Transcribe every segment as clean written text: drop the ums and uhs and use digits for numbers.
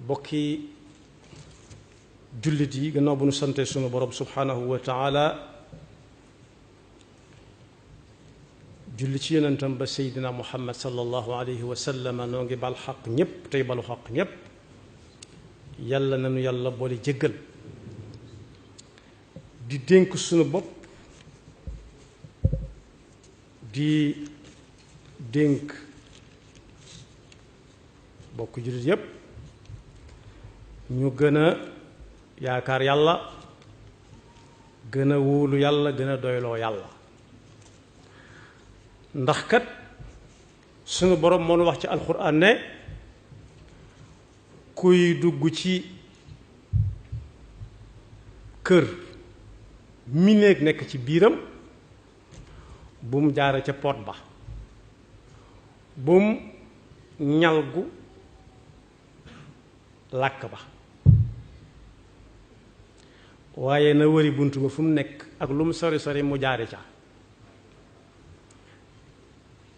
bokki jullit yi gannaaw bu nu sante sunu borom subhanahu wa taala julli ci yonentam ba seydina muhammad sallallahu alayhi wa sallam noo ngi bal xaq ñépp tey balu xaq ñépp yàlla nanu yàlla boole jéggal di dénk sunu bopp di dénk bokk jullit yépp ñu gën a yaakaar yàlla gën a wóolu yàlla gën a doyloo yàlla ndax kat sunu borom moo nu wax ci alxuraan ne kuy dugg ci kër mi nekk ci biiram bu mu jaare ca pot ba bu mu ñalgu làkk ba waaye na wëri bunt ba fu mu nekk ak lu mu sori sori mu jaare ca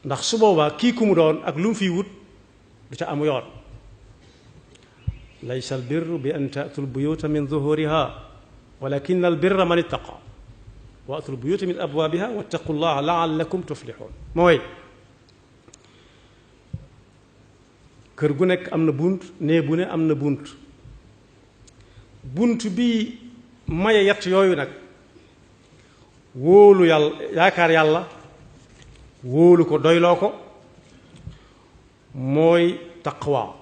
ndax su boobaa kii ku mu doon ak lu mu fiy wut du ca amu yoon laysa albirru bi an ta'tul buyuta min zuhuriha walakin albirra man ittaqa wa atul buyuta min abwabiha wattaqu llaha la'allakum tuflihun mooy kër gu nekk am na bunt nee bu ne am na bunt bunt bi maye yett yooyu nag wóolu yàlla yaakaar yàlla wóolu ko doyloo ko mooy taqwa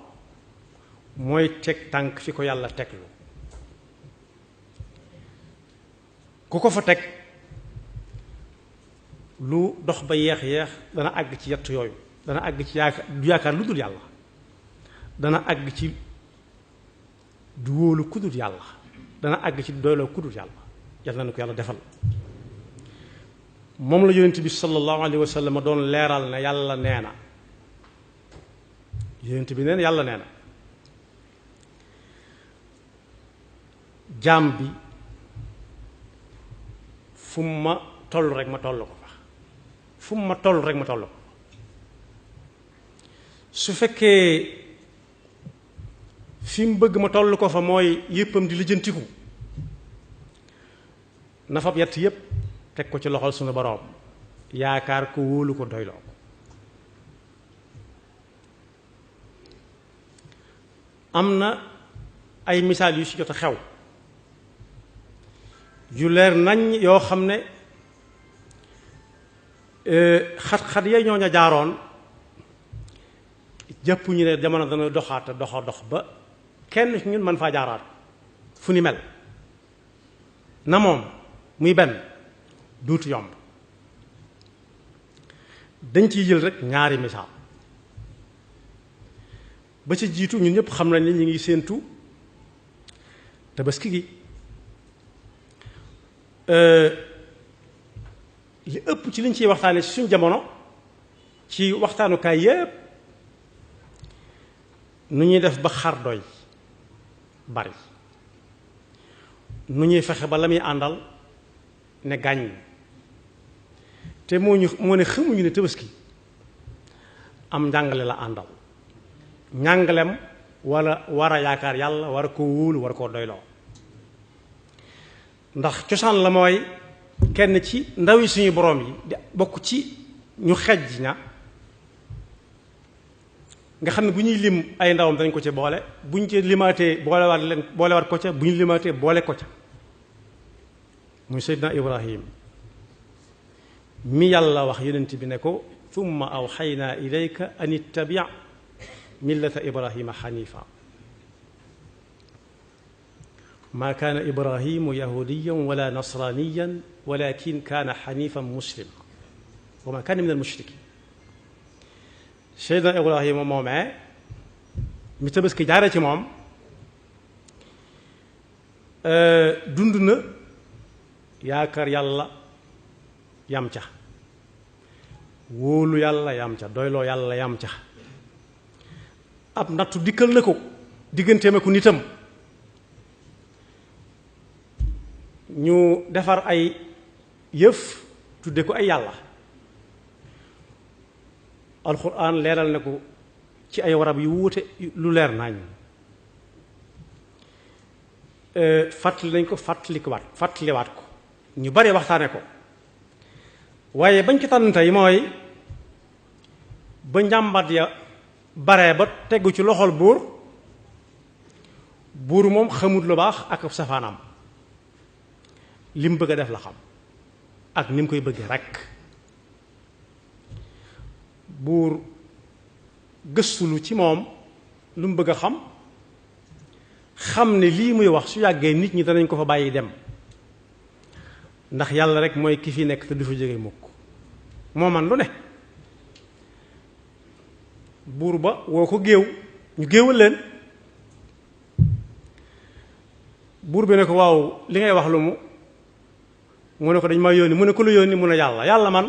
mooy teg tànk fi ko yàlla teglu ku ko fa teg lu dox ba yeex dana àgg ci yett yooyu dana àgg ci yaakaar lu dul yàlla dana àgg ci du wóolu ku dul yàlla dana àgg ci doyloo ku dul yàlla yàlla na ko yàlla defal moom la yonent bi sallallahu alayhi wa sallam doon leeral ne yàlla nee na yonent bi nee na yàlla nee na jaam bi fu mu ma toll rek ma toll ko fa fu mu ma toll rek ma toll ko su fekkee fi mu bëgg ma toll ko fa mooy yéppam di lijjantiku na fab yett yépp teg ko ci loxol sunu boroom yaakaar ko wóolu ko doyloo ko am na ay misaal yu ci jot a xew yu leer nañ yoo xam ne xat-xat ya ñooña jaaroon jàpp ñu ne jamono dana doxaata dox ba kenn ci ñun mën faa jaaraat fu ni mel na moom muy benn duutu yomb dañ ciy jël rek ñaari misaal ba ci jiitu ñun ñëpp xam nañ ni ñu ngi séentu tabaski gi li ëpp ci liñ ciy waxtaane ci suñ jamono ci waxtaanukaay yépp nu ñuy def ba xar doy bari nu ñuy fexe ba la muy àndal ne gàññ te moo ne xamuñu ne tabaski am njàngale la àndal njàngalem wala war a yaakaar yàlla war a koo wóolu war a koo doyloo ndax cosaan la mooy kenn ci ndawi suñu boroom yi di bokk ci ñu xejj ña nga xam ne bu ñuy lim ay ndawam dañ ko ci boole bu ñu ci limaatee boolewaat ko ca bu ñu limaatee boole ko ca muy Seydina Ibrahim mi yàlla wax yonent bi ne ko thumma awxaynaa ilayka an ittabi' millata ibrahima xanifa maa kaana ibrahimu yahudiyan wala nasraniyan walakin kaana xanifan muslima wa maa kaana min almushrikin Seydina Ibrahima moomee mi tabaski jaare ci moom dund na yaakaar yàlla yam ca wóolu yàlla yam ca doyloo yàlla yam ca ab nattu dikkal na ko digganteem ak nitam ñu defar ay yëf tudde ko ay yàlla. alxuraan leeral na ko ci ay warab yu wuute lu leer nañ fàttali nañ ko fàttaliwaat ko ñu bari waxtaane ko, waaye bañ ci tànn tey mooy ba njàmbat ya bare ba tegu ci loxol buur moom xamut lu baax ak safaanam, li mu bëgg a def la xam ak ni mu koy bëggee rekk. buur gëstulu ci moom lu mu bëgg a xam ne lii muy wax su yàggee nit ñi danañ ko fa bàyyi dem, ndax yàlla rek mooy ki fi nekk te du fa jóge mukk, moo man lu ne. buur ba woo ko géew ñu géewal leen. buur bi ne ko waaw li ngay wax lu mu ne ko dañ ma yónni, mu ne ko lu yónni, mu ne yàlla man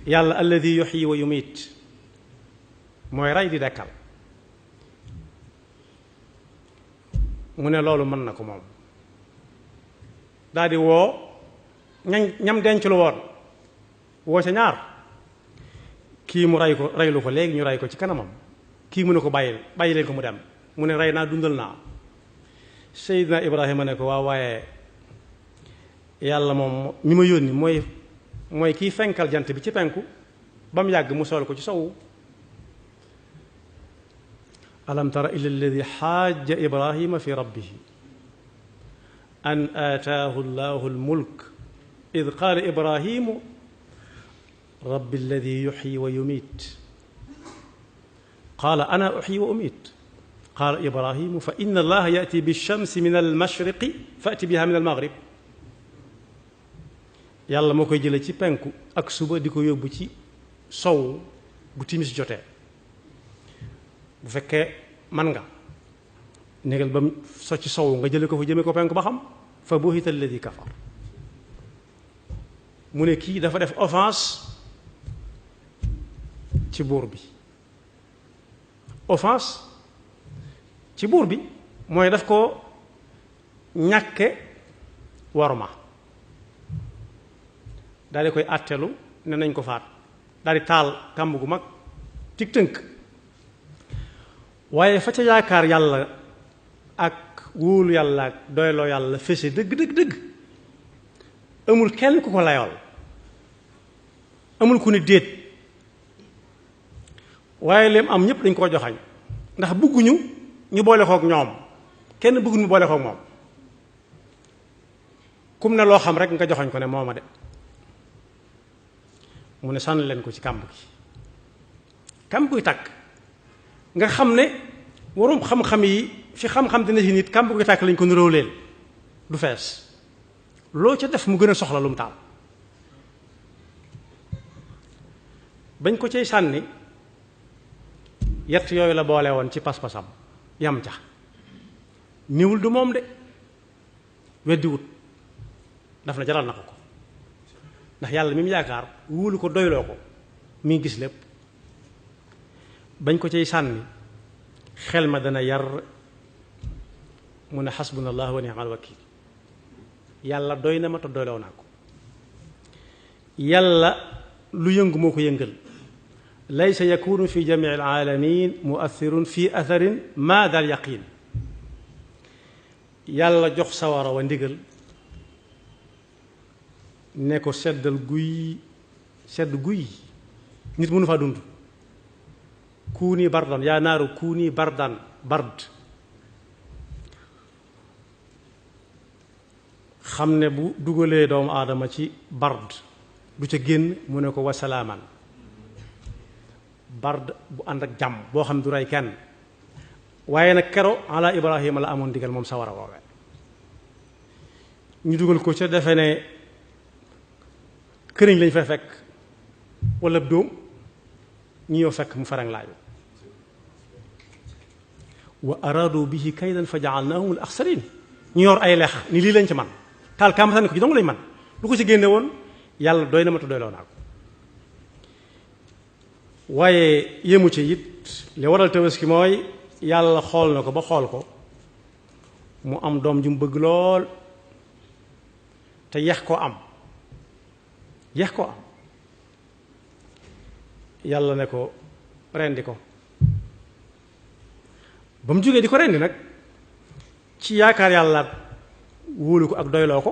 yàlla alladi yuhyi wa yumiit mooy rey di dekkal. mu ne loolu mën na ko moom. daldi woo ñam denc lu woon woo ca ñaar, kii mu reylu ko léegi ñu rey ko ci kanamam, kii mu ne ko bàyyi leen ko mu dem, mu ne rey naa dundal naa. Seydina Ibrahima ne ko waaw waaye yàlla moom mi ma yónni mooy kiy fenkal jant bi ci penku ba mu yàgg mu sol ko ci sowu. alam tara ila alladi xaaja Ibrahima fi rabbihi an aataahu llahu almulk id qaala Ibrahimu rabbi alladi yuxyi wa yumiit qaala ana uxyi wa umiit qaala Ibrahimu fa inna allaha yati bilchamsi min almashriqi fati biha min almaghrib. yàlla moo koy jële ci penku ak suba di ko yóbbu ci sow bu timis jotee. bu fekkee man nga négal ba mu so ci sow nga jële ko fa jëme ko penku ba xam fa buhita alladi kafar. mu ne kii dafa def offense ci buur bi. offense ci buur bi mooy daf ko ñàkke worma, daal di koy àttelu ne nañ ko faat, daal di taal kàmb gu mag tig tënk. waaye fa ca yaakaar yàlla ak wóolu yàlla ak doyloo yàlla fese dëgg amul kenn ku ko layool, amul ku ni déet, waaye leen am ñépp dañ koo joxañ ndax bëgguñu ñu boole kook ñoom, kenn bëgguñu mu boole kook moom. kum ne loo xam rek nga joxañ ko ne mooma de. mu ne sànni leen ko ci kàmb gi, kàmb guy tàkk nga xam ne waroom xam-xam yi fi xam-xam dina ci nit kàmb guy tàkk lañ ko niróo leen du fees, loo ca def mu gën a soxla lu mu taal. bañ ko cay sànni yett yooyu la boole woon ci pas-pasam yam ca, niwul du moom de, weddiwut, daf na jaral na ko ndax yàlla mi mu yaakaar wóolu ko doyloo ko mi ngi gis lépp. bañ ko cay sànni xel ma dana yar, mu ne xasbunallahu wa ni'mal wakiil, yàlla doy na ma te doyloo naa ko. yàlla lu yëngu moo ko yëngal. laysa yakunu fi jamii alaalamin muathirun fi atharin ma dal yaqin. yàlla jox sawara wa ndigal ne ko sedd guy nit mënu faa dund. kuuni bardan yaa naaru kuuni bardan bard. xam ne bu dugalee doomu aadama ci bard du ca génn, mu ne ko wasalaaman, bard bu ànd ak jàmm boo xam du rey kenn. waaye nag kero ala Ibrahima la amoon digal moom sawara woowee. ñu dugal ko ca defe ne këriñ lañ fay fekk wala dóom, ñu ñëw fekk mu farang laaju. wa araadu bihi kaydan fa ja'alnaahum al-axsariin. ñu yor ay lex ni lii lañ ci man taal kàmb ko ci dong lañ man, lu ko ci génne woon yàlla doy na ma te doyloo naa ko. waaye yéemu ci it li waral tabaski mooy yàlla xool na ko ba xool ko mu am doom ju mu bëgg lool te yeex koo am yàlla ne ko rendi ko ba mu jógee di ko rendi nag ci yaakaar yàlla wóolu ko ak doyloo ko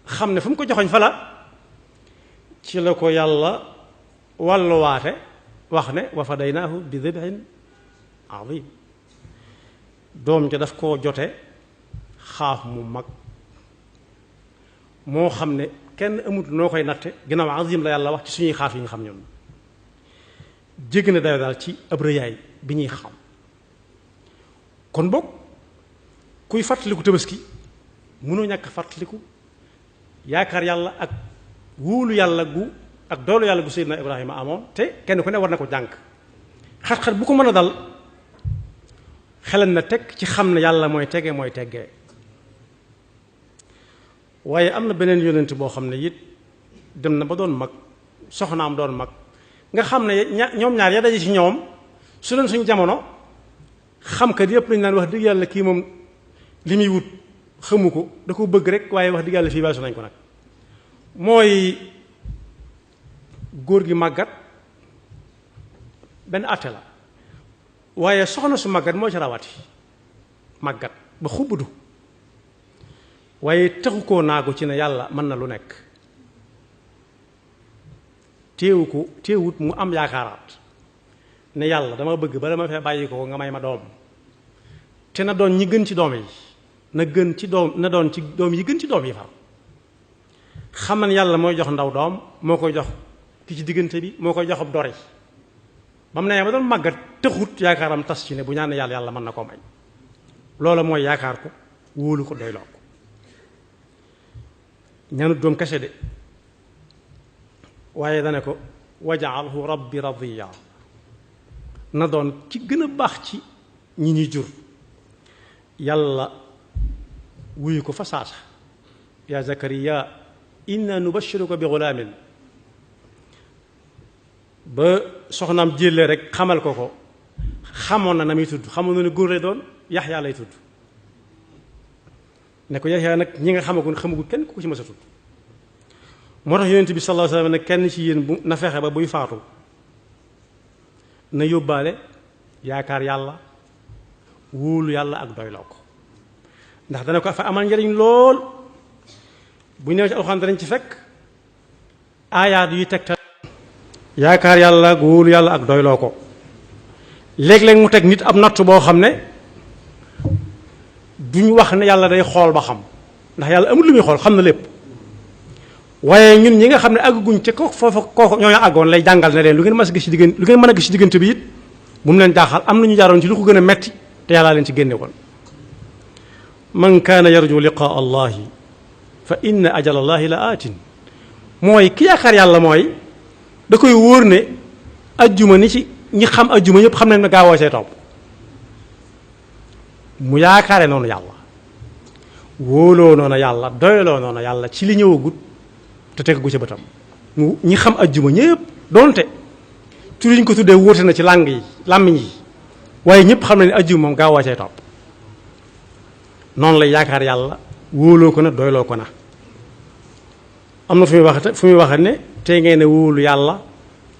xam ne fu mu ko joxoñ fa la ci la ko yàlla wàlluwaate wax ne wa fadaynaahu bi dibhin azim doom ja daf koo jote xaaf mu mag moo xam ne kenn amut noo koy natte ginnaaw azim la yàlla wax ci suñuy xaaf yi nga xam ñoom jégg na dayo daal ci ab rëyaay bi ñuy xam kon boog kuy fàttaliku tabaski mënoo ñàkk fàttaliku yaakaar yàlla ak wóolu yàlla gu ak doolu yàlla gu Seydina Ibrahima amoon te kenn ku ne war na ko jànk xat-xat bu ko mën a dal xelam na teg ci xam ne yàlla mooy tege mooy teggee waaye am na beneen yonent boo xam ne it dem na ba doon mag soxnaam doon mag nga xam ne ñoom ñaar ya daje ci ñoom su leen suñu jamono xam kat yëpp lañu naan wax dëgg yàlla kii moom li muy wut xamu ko da ko bëgg rek waaye wax dëgg yàlla fii baasu nañ ko nag mooy góor gi màggat benn àtte la waaye soxna su màggat moo ci rawati màggat ba xubbudu waaye taxu koo naagu ci ne yàlla mën na lu nekk téewut mu am yaakaaraat ne yàlla dama bëgg bala ma fee bàyyi ko nga may ma doom te na doon ñi gën ci doom yi na doon ci doom yi gën ci doom yi far xam na yàlla mooy jox ndaw doom moo koy jox ki ci diggante bi moo koy jox ab dori ba mu ne ba doon màggat taxut yaakaaram tas ci ne bu ñaan yàlla mën na koo may loola mooy yaakaar ko wóolu ko doyloo ko ñaanut doom kese de waaye dane ko wajaalhu rabbi radiya na doon ci gën a baax ci ñi ñuy jur yàlla wuyu ko fa saasa yaa zakariya inna nubashiruka bi gulaamin ba soxnaam jëlee rek xamal ko xamoon na muy tudd xamoon na ne góor lay doon yaxyaa lay tudd ne ko yaxyaa nag ñi nga xamagul kenn ku ko ci mës a tudd moo tax yonent bi sallallahu alayhi wasallam ne kenn ci yéen bu na fexe ba buy faatu na yóbbaale yaakaar yàlla wóolu yàlla ak doyloo ko ndax dana ko fa amal njariñ lool bu ñëw ci alxuraan danañ ci fekk aayaat yuy tegtal yaakaar yàlla ak wóolu yàlla ak doyloo ko léeg-léeg mu teg nit ab natt boo xam ne duñ wax ne yàlla day xool ba xam ndax yàlla amul lu muy xool xam na lépp waaye ñun ñi nga xam ne àgguñ ca ko foofa kooku ñoo àggoon lay jàngal ne leen lu ngeen mën a gis ci diggante bi it bu mu leen jaaxal am na ñu jaaroon ci lu ko gën a metti te yàllaa leen ci génne woon man kaana yarju liqaa allahi fa inna ajala allahi la aatin mooy ki yaakaar yàlla mooy da koy wóor ne ajjuma ni ci ñi xam ajjuma ñëpp xam nañ ne gaawoo see topp mu yaakaare noonu yàlla wóoloo noonu yàlla doyloo noonu yàlla ci li ñëwagut te teg gu ci bëtam mu ñi xam ajjuma ñëpp doonte tur yi ñu ko tuddee wóote na ci làmmiñ yi waaye ñëpp xam na ne ajjuma moom gaawoo see topp noonu lay yaakaar yàlla wóoloo ko na doyloo ko na am na fu muy waxe ne tey ngeen ne wóolu yàlla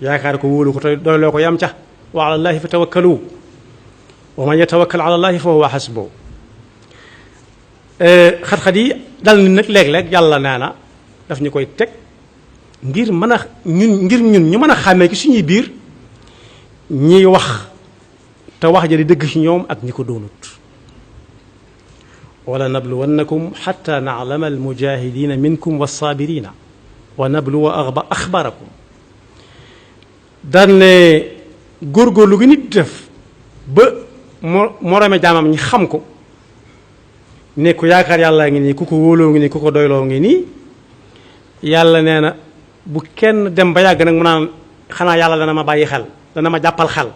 yaakaar ko wóolu ko te doyloo ko yam ca wa ala llaahi fa tawakkalu wa man yatawakkal ala llaahi fa huwa hasbuh xat-xat yi dal ni nag léeg-léeg yàlla nee na daf ñu koy teg ngir mën a ñun ñu mën a xàmmee ci suñuy biir ñiy wax te wax ja di dëgg ci ñoom ak ñi ko doonut wala nabluwannakum xatta na'lama almujahidina minkum wassaabirina wa nabluwa axbarakum daan ne góorgóorlu gi nit def ba morome jaamam ñi xam ko ne ku yaakaar yàllaa ngi nii ku ko wóoloo ngi nii ku ko doyloo ngi nii yàlla nee na bu kenn dem ba yàgg nag mu naan xanaa yàlla dana ma bàyyi xel dana ma jàppal xel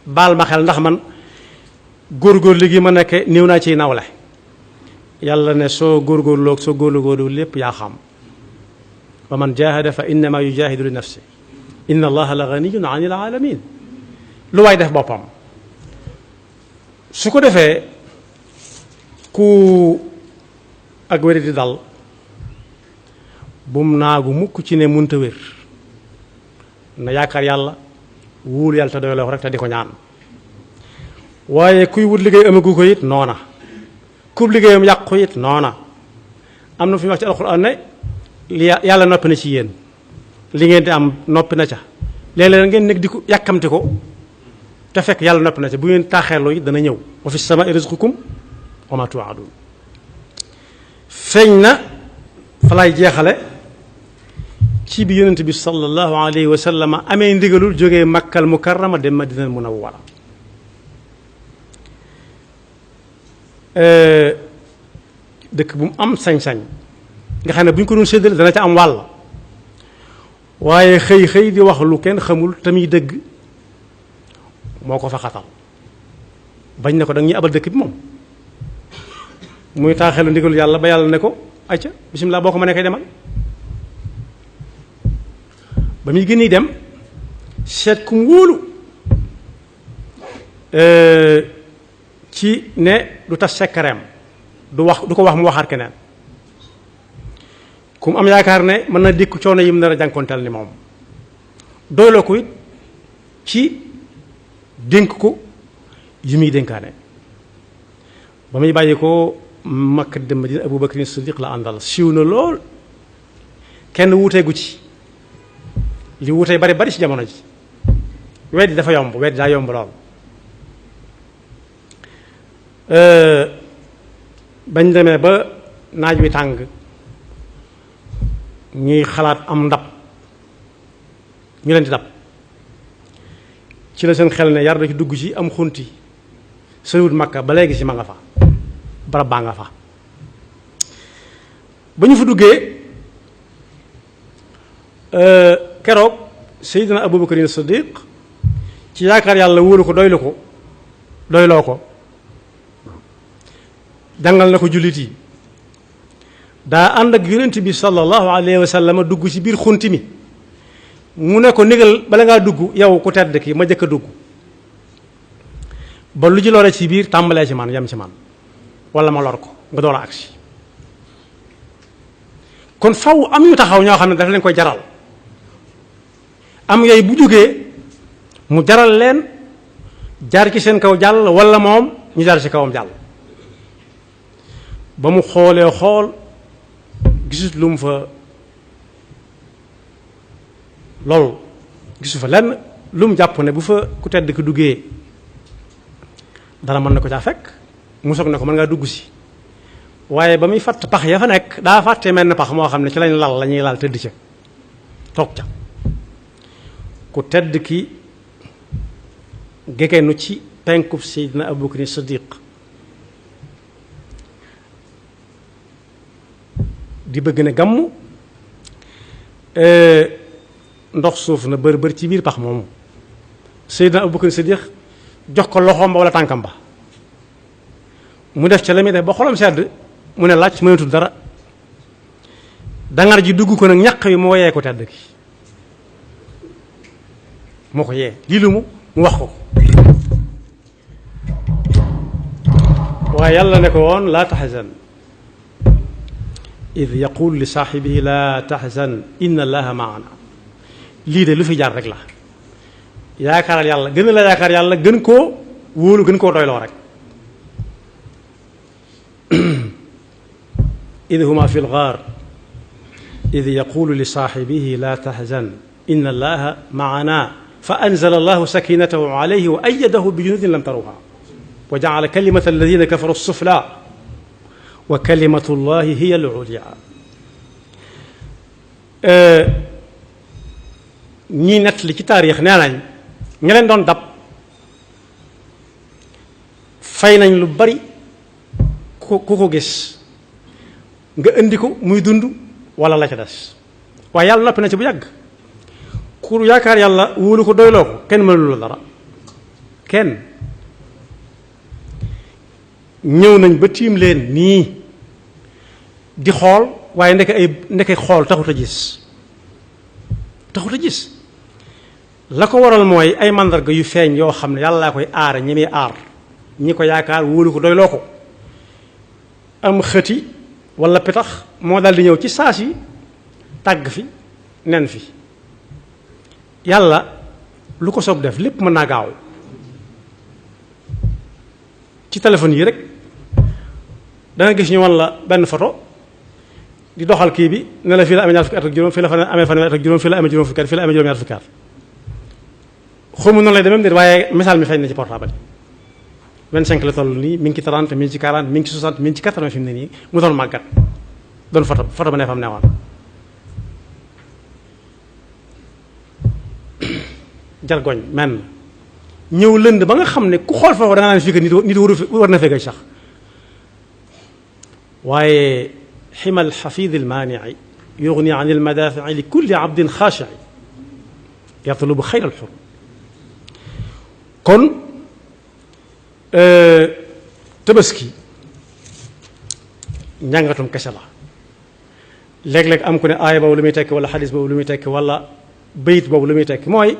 baal ma xel ndax man góorgóorlu gi ma nekk néew naa ciy nawle yàlla ne soo góorgóorloog soo góorgóorlu lépp yaa xam wa man jahada fa innama yujahidu li nafsi inna allaha la ganiyun anil alamin lu waay def boppam su ko defee ku ak wéri di dal bum naagu mukk ci ne munta wér na yaakaar yàlla wóolu yàlla te doyloo ko rek te di ko ñaan waaye kuy wut liggéey amagu ko it noona kub liggéeyam yàqu it noona am na fi wax ci alxuraan ne yàlla noppi na ci yéen li ngeen di am noppi na ca léeg-léeg ngeen nekk di ko yàkkamti ko te fekk yàlla noppi na ca bu ngeen taaxeeloo it dana ñëw wa fi samaa'i rizqukum wa ma tu'adun feeñ na fa lay jeexale ci bi yonent bi sallallahu alayhi wa sallam amee ndigalul jógee makkal mukarrama dem madinal munawwara dëkk bu mu am sañ-sañ nga xam ne bu ñu ko doon séddale dana ca am wàll waaye xëy di wax lu kenn xamul tamit dëgg moo ko fa xatal bañ ne ko da ñuy abal dëkk bi moom muy taaxeelu ndigalu yàlla ba yàlla ne ko acca bisimilah boo ko mënee koy demal ba muy gën dem seet ku mu wóolu ci ne du tas sekkareem du ko wax mu waxaat keneen ku mu am yaakaar ne mën na dékku coono yi mu nar a jànkonteel ni moom doyloo ko it ci dénk ko yi muy dénkaane ba muy bàyyi ko Makka dem Madina Abu Bakr Siddiq la àndal siiw na lool kenn wuuteegu ci li wuutee bari ci jamono ji weddi dafa yomb weddi daa yomb lool bañ demee ba naaj wi tàng ñuy xalaat am ndab ñu leen di dab ci la seen xel ne yar da ci dugg ci am xunti soriwut Makka ba léegi ci ma nga fa barab baa nga fa ba ñu fa duggee keroog Seydina Abu Bakr Siddiq ci yaakaar yàlla wóolu ko doyloo ko jàngal na ko jullit yi daa ànd ak yonent bi sallallahu alayhi wa sallam dugg ci biir xunti mi mu ne ko négal bala ngaa dugg yow ku tedd ki ma jëkk a dugg ba lu ji lore ci biir tàmbalee ci man yem ci man wala ma lor ko nga door a agsi kon faw am ñu taxaw ñoo xam ne dafa leen koy jaral am yooyu bu jógee mu jaral leen jaar ci seen kaw jàll wala moom ñu jaar ci kawam jàll ba mu xoolee xool gisut lu mu fa loolu gisu fa lenn lu mu jàpp ne bu fa ku tedd ki duggee dara mën na ko caa fekk mu soog ne ko mën ngaa dugg si waaye ba muy fàtt pax ya fa nekk daa fàtte mel ne pax moo xam ne ci lañ lal la ñuy laal tëdd ca toog ca ku tedd ki gegenu ci penkub Seydina Abu Bakr Siddiq di bëgg ne gàmmu ndox suuf na bër ci biir pax moomu Seydina Abu Bakr Siddiq jox ko loxoom ba wala tànkam ba mu def ca la muy def ba xolam sedd mu ne laaj mënatul dara dangar ji dugg ko nag ñaq yi moo yee ko tedd ki moo ko yee lii lu mu wax ko waaye yàlla ne ko woon laa taxzan id yaqul li saaxibihi laa taxzan inna allaha maana lii de lu fi jaar rek la yaakaaral yàlla gën a la yaakaar yàlla gën koo wóolu gën koo doyloo rek id huma fi lgaar id yaqulu li saaxibihi laa taxzan inna allaha maana fa anzala allahu sakinatahu alayhi wa ayyadahu bi junudin lam taruha wa jacala kalimata alladina kafaru sufla wa kalimatu llahi hiya al-ulya ñii nett li ci taarix nee nañ ña leen doon dab fay nañ lu bari ku ko gis nga indi ko muy dund wala la ca des waaye yàlla noppi na ci bu yàgg ku yaakaar yàlla wóolu ko doyloo ko kenn mënul la dara kenn ñëw nañ ba tiim leen nii di xool waaye ndeke xool taxut a gis la ko waral mooy ay màndarga yu feeñ yoo xam ne yàllaa koy aar ñi muy aar ñi ko yaakaar wóolu ko doyloo ko am xëti wala pitax moo daal di ñëw ci saas yi tàgg fi nen fi yàlla lu ko soob def lépp mën naa gaaw ci téléphone yi rek da nga gis ñu wan la benn photo di doxal kii bi ne la fii la amee ñaar fukki at ak juróom fii la amee fanweeri at ak juróom fii la amee juróom fukki at fii la amee juróom-ñaar fukki at xawma noonu lay demee déet waaye misaal mi feeñ na ci portable 25 la toll nii mi ngi ci 30 mi ngi ci 40 mi ngi ci 60 mi ngi ci 80 fi mu ne nii mu doon màggat doon photo ba ne fam newoon jargoñ men ñëw lënd ba nga xam ne ku xool foofu da nga naan fii que nit war na fekk sax waaye ximal xafid almaanii yugni an almadafii li kulli abdin xaashii yatlubu xayra alxurum kon tabaski njàngatum kese la léeg-léeg am ku ne aaya boobu lu muy tekki wala xadis boobu lu muy tekki wala bayit boobu lu muy tekki mooy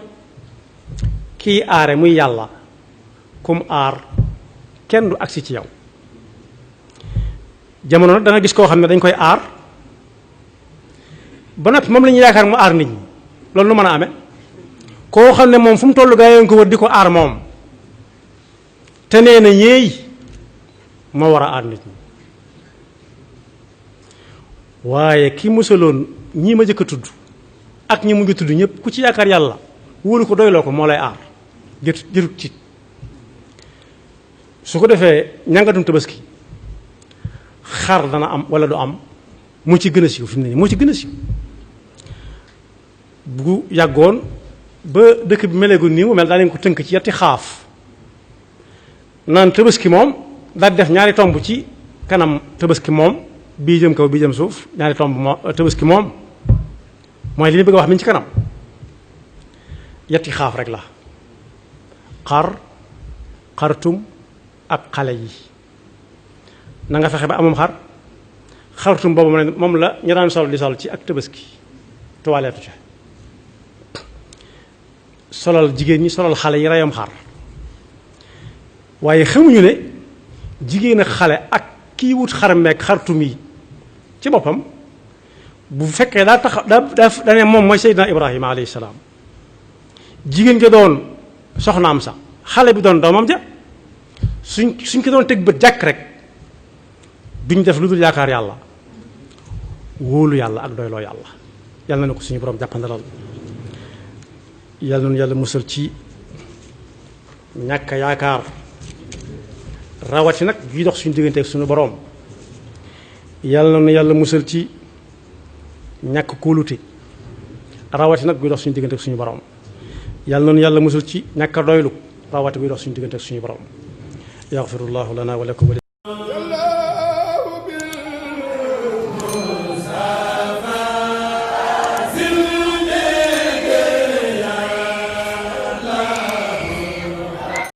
kii aare muy yàlla kum aar kenn du agsi ci yow jamono nag da nga gis koo xam ne dañ koy aar ba noppi moom la ñuy yaakaar mu aar nit ñi loolu lu mën a amee koo xam ne moom fu mu toll gaa yi ko wër di ko aar moom te nee na yéey moo war a aar nit ñi waaye ki musaloon ñii ma jëkk a tudd ak ñi mujj tudd ñëpp ku ci yaakaar yàlla wóolu ko doyloo ko moo lay aar jërut ci su ko defee ñàngatum tabaski xar dana am wala du am moo ci gën a siiw fi mu ne nii moo ci gën a siiw bu yàggoon ba dëkk bi meleegul nii mu mel daa leen ko tënk ci yetti xaaf naan tabaski moom daal def ñaari tomb ci kanam tabaski moom bii jëm kaw bii jëm suuf ñaari tomb moo tabaski moom mooy li ñu bëgg a wax mi ci kanam yetti xaaf rek la xartum ak xale yi na nga fexe ba amum xartum boobu moom la ñu daan sol di sol ci ak tabaski toilette ca solal jigéen ñi solal xale yi reyam xar waaye xamuñu ne jigéen ak xale ak kii wut xar meek xartum yi ci boppam bu fekkee daa tax daa ne moom mooy Seydina Ibrahima alayhi salaam jigéen ja doon soxnaam sa xale bi doon doomam ja suñ ko doon teg bët jàkk rek duñ def lu dul yaakaar yàlla wóolu yàlla ak doyloo yàlla yàlla na ko suñu borom jàppandalal yàlla na yàlla musal ci ñàkk yaakaar rawati nag juy dox suñu diggante ak suñu borom yàlla na yàlla musal ci ñàkk kóolute rawati nag guy dox suñu diggante ak suñu borom yàlla na yàlla musal ci ñàkk doylu rawati guy dox suñu diggante ak suñu borom yaxfirullahu lana wa lakum